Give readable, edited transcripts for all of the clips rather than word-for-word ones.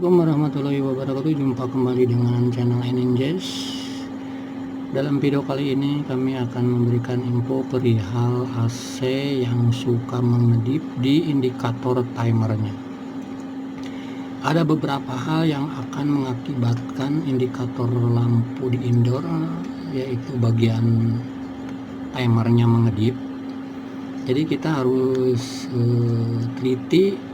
Assalamualaikum warahmatullahi wabarakatuh. Jumpa kembali dengan channel Eninjas. Dalam video kali ini kami akan memberikan info perihal AC yang suka mengedip di indikator timernya. Ada beberapa hal yang akan mengakibatkan indikator lampu di indoor, yaitu bagian timernya mengedip. Jadi kita harus teliti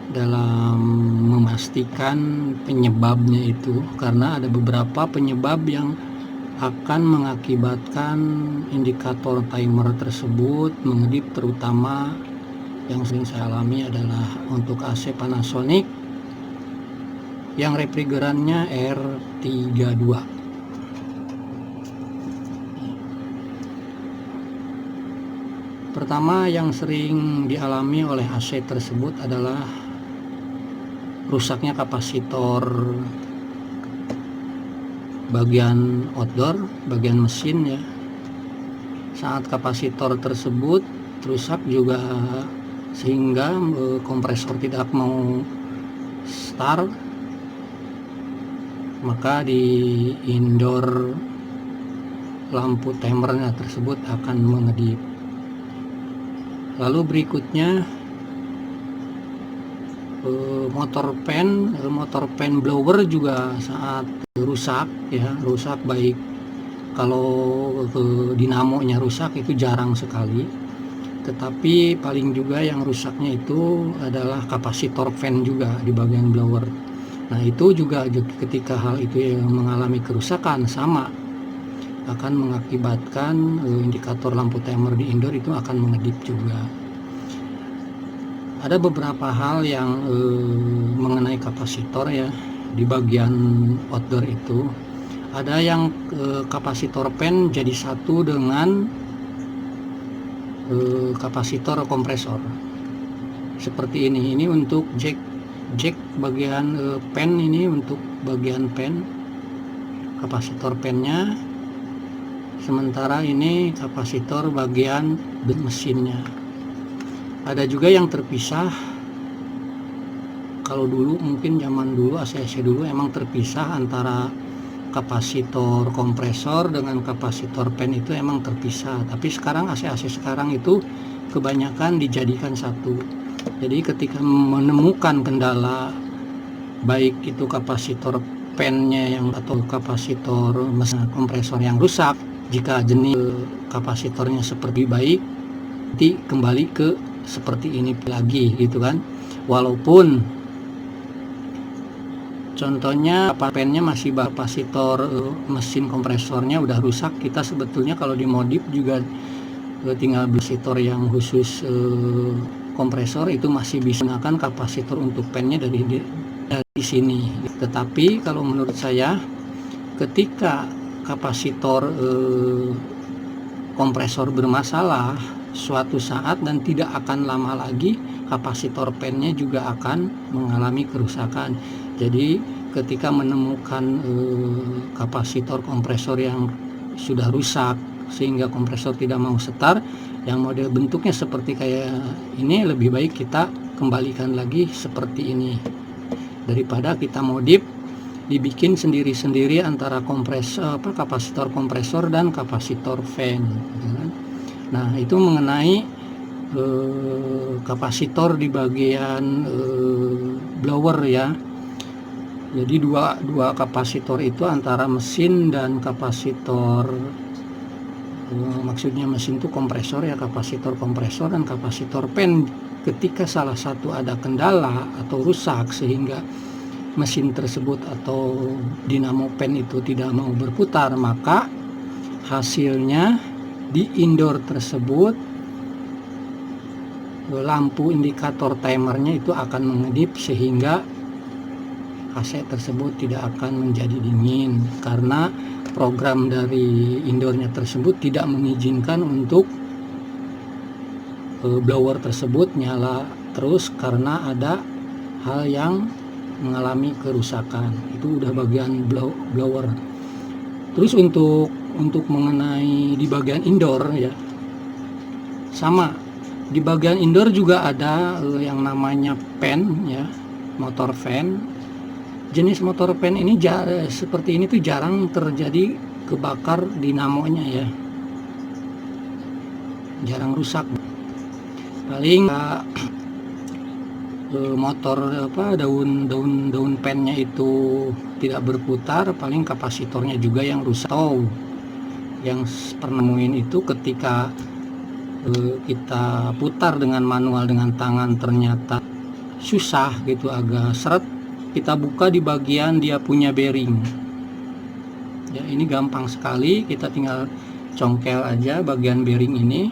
dalam memastikan penyebabnya itu, karena ada beberapa penyebab yang akan mengakibatkan indikator timer tersebut mengedip, terutama yang sering saya alami adalah untuk AC Panasonic yang refrigerannya R32. Pertama yang sering dialami oleh AC tersebut adalah rusaknya kapasitor bagian outdoor, bagian mesin ya. Saat kapasitor tersebut rusak juga sehingga kompresor tidak mau start, maka di indoor lampu timernya tersebut akan mengedip. Lalu berikutnya motor fan blower juga saat rusak ya, rusak baik kalau dinamonya rusak itu jarang sekali, tetapi paling juga yang rusaknya itu adalah kapasitor fan juga di bagian blower. Nah itu juga ketika hal itu mengalami kerusakan sama akan mengakibatkan indikator lampu timer di indoor itu akan mengedip juga. Ada beberapa hal yang mengenai kapasitor ya di bagian outdoor itu. Ada yang kapasitor fan jadi satu dengan kapasitor kompresor. Seperti ini. Ini untuk jack bagian fan, ini untuk bagian fan, kapasitor fannya. Sementara ini kapasitor bagian mesinnya. Ada juga yang terpisah. Kalau dulu mungkin zaman dulu AC dulu emang terpisah antara kapasitor kompresor dengan kapasitor fan, itu emang terpisah. Tapi sekarang AC sekarang itu kebanyakan dijadikan satu. Jadi ketika menemukan kendala baik itu kapasitor fan-nya yang atau kapasitor mesin kompresor yang rusak, jika jenis kapasitornya seperti baik, nanti kembali ke seperti ini lagi gitu kan. Walaupun contohnya fan-nya masih kapasitor mesin kompresornya udah rusak, kita sebetulnya kalau dimodif juga tinggal kapasitor yang khusus kompresor itu masih bisa menggunakan kapasitor untuk fan-nya dari sini. Tetapi kalau menurut saya ketika kapasitor kompresor bermasalah suatu saat dan tidak akan lama lagi kapasitor fan-nya juga akan mengalami kerusakan. Jadi ketika menemukan kapasitor kompresor yang sudah rusak sehingga kompresor tidak mau start, yang model bentuknya seperti kayak ini, lebih baik kita kembalikan lagi seperti ini daripada kita modif dibikin sendiri-sendiri antara kapasitor kompresor dan kapasitor fan gitu kan. Nah itu mengenai kapasitor di bagian blower ya. Jadi dua kapasitor itu antara mesin dan kapasitor, maksudnya mesin itu kompresor ya, kapasitor kompresor dan kapasitor fan. Ketika salah satu ada kendala atau rusak sehingga mesin tersebut atau dinamo fan itu tidak mau berputar, maka hasilnya di indoor tersebut lampu indikator timernya itu akan mengedip sehingga AC tersebut tidak akan menjadi dingin, karena program dari indoornya tersebut tidak mengizinkan untuk blower tersebut nyala terus karena ada hal yang mengalami kerusakan. Itu udah bagian blower. Terus untuk mengenai di bagian indoor ya sama, di bagian indoor juga ada yang namanya fan ya, motor fan. jenis motor pen ini seperti ini tuh jarang terjadi kebakar dinamonya ya, jarang rusak. Paling motor daun pennya itu tidak berputar, paling kapasitornya juga yang rusak. Atau yang pernah nemuin itu ketika kita putar dengan manual dengan tangan ternyata susah gitu, agak seret, kita buka di bagian dia punya bearing ya. Ini gampang sekali, kita tinggal congkel aja bagian bearing ini.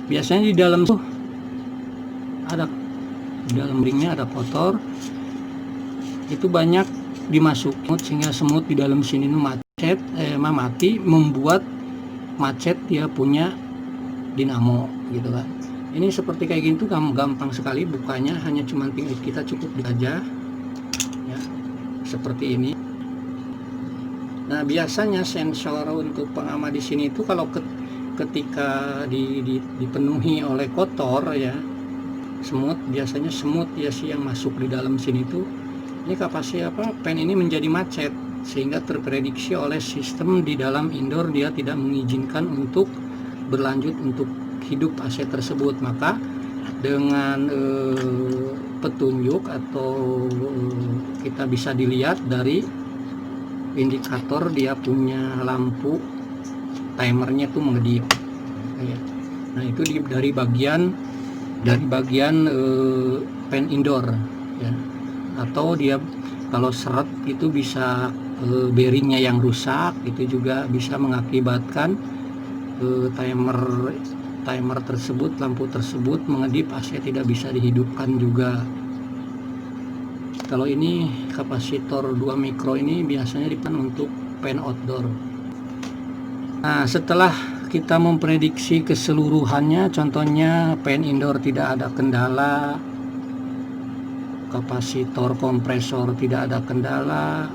Biasanya di dalam tuh di dalam ringnya ada kotor, itu banyak dimasukin sehingga semut di dalam sini tuh mati, membuat macet dia punya dinamo gitu kan. Ini seperti kayak gini tuh gampang sekali bukanya, hanya cuman tinggal kita cukup aja ya, seperti ini. Nah, biasanya sensor untuk pengaman di sini itu kalau ketika dipenuhi oleh kotor ya, biasanya semut ya sih yang masuk di dalam sini tuh. Ini kapasitas pen ini menjadi macet sehingga terprediksi oleh sistem di dalam indoor dia tidak mengizinkan untuk berlanjut untuk hidup AC tersebut. Maka dengan petunjuk atau kita bisa dilihat dari indikator dia punya lampu timernya tuh mengedip ya. Nah, itu dari bagian pen indoor ya. Atau dia kalau seret itu bisa bearingnya yang rusak, itu juga bisa mengakibatkan timer tersebut, lampu tersebut mengedip, AC tidak bisa dihidupkan juga. Kalau ini kapasitor 2 mikro ini biasanya dipakai untuk pen outdoor. Nah, setelah kita memprediksi keseluruhannya, contohnya pen indoor tidak ada kendala, kapasitor kompresor tidak ada kendala,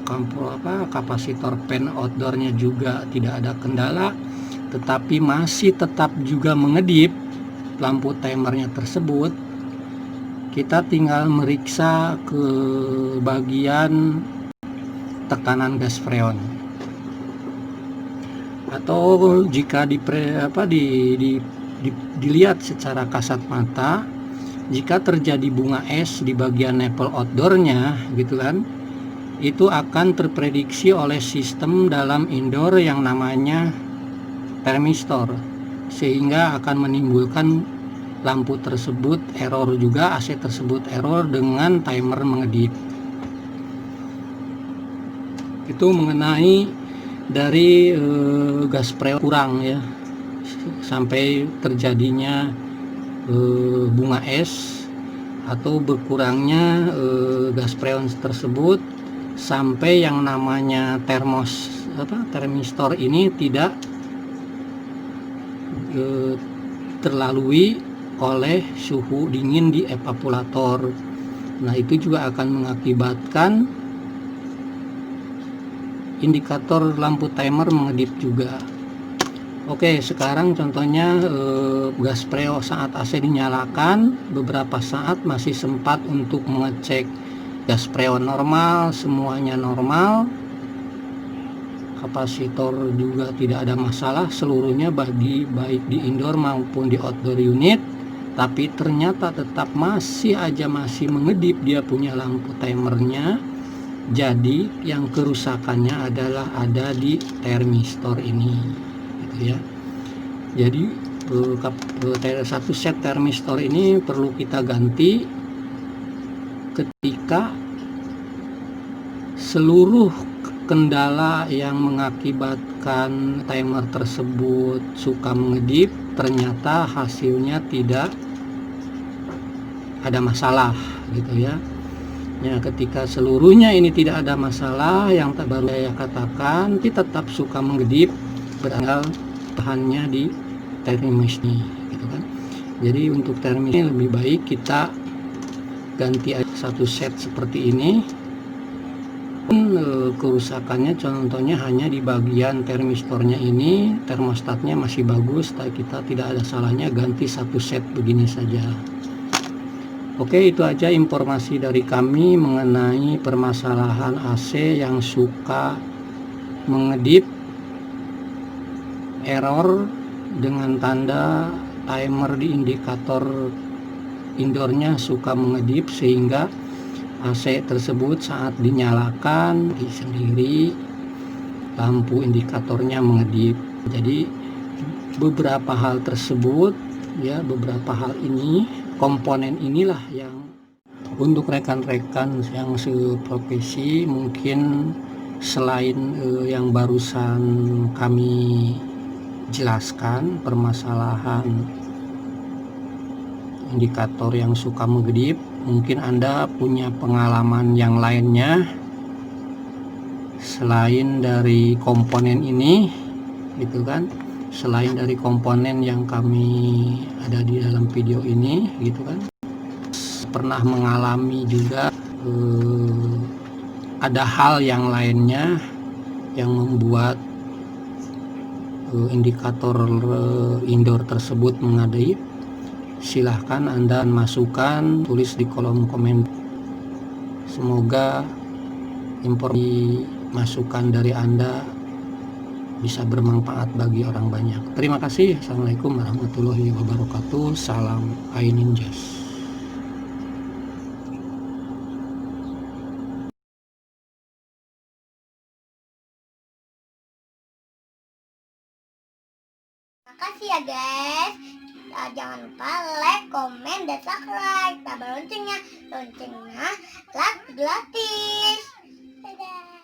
kapasitor pen outdoornya juga tidak ada kendala, tetapi masih tetap juga mengedip lampu timernya tersebut, kita tinggal meriksa ke bagian tekanan gas freon. Atau jika dilihat secara kasat mata, jika terjadi bunga es di bagian nipple outdoornya gitu kan, itu akan terprediksi oleh sistem dalam indoor yang namanya termistor, sehingga akan menimbulkan lampu tersebut error juga, AC tersebut error dengan timer mengedip. Itu mengenai dari gas freon kurang ya, sampai terjadinya bunga es atau berkurangnya gas freon tersebut, sampai yang namanya termistor ini tidak terlalui oleh suhu dingin di evaporator. Nah, itu juga akan mengakibatkan indikator lampu timer mengedip juga. Oke, sekarang contohnya gas freon saat AC dinyalakan, beberapa saat masih sempat untuk mengecek gas freon normal, semuanya normal, kapasitor juga tidak ada masalah seluruhnya baik di indoor maupun di outdoor unit, tapi ternyata tetap masih mengedip dia punya lampu timernya. Jadi yang kerusakannya adalah ada di termistor ini gitu ya. Jadi satu set termistor ini perlu kita ganti ketika seluruh kendala yang mengakibatkan timer tersebut suka mengedip ternyata hasilnya tidak ada masalah gitu ya. Ya, ketika seluruhnya ini tidak ada masalah, yang baru saya katakan tetap suka mengedip, beranggal bahannya di termis ini gitu kan. Jadi untuk termis ini lebih baik kita ganti satu set seperti ini. Kerusakannya contohnya hanya di bagian termistornya ini, termostatnya masih bagus, tapi kita tidak ada salahnya ganti satu set begini saja. Oke, itu aja informasi dari kami mengenai permasalahan AC yang suka mengedip, error dengan tanda timer di indikator indoornya suka mengedip, sehingga AC tersebut saat dinyalakan sendiri lampu indikatornya mengedip. Jadi beberapa hal tersebut ya, beberapa hal ini, komponen inilah yang untuk rekan-rekan yang seprofesi mungkin selain yang barusan kami jelaskan, permasalahan indikator yang suka mengedip, mungkin Anda punya pengalaman yang lainnya selain dari komponen ini, gitu kan, selain dari komponen yang kami ada di dalam video ini, gitu kan. Pernah mengalami juga ada hal yang lainnya yang membuat indikator indoor tersebut mengedip, silahkan Anda masukkan, tulis di kolom komen. Semoga informasi masukan dari Anda bisa bermanfaat bagi orang banyak. Terima kasih. Assalamualaikum warahmatullahi wabarakatuh. Salam iNinjas. Makasih ya guys. Jangan lupa like, komen, dan subscribe. Tambah loncengnya like gratis. Dadah.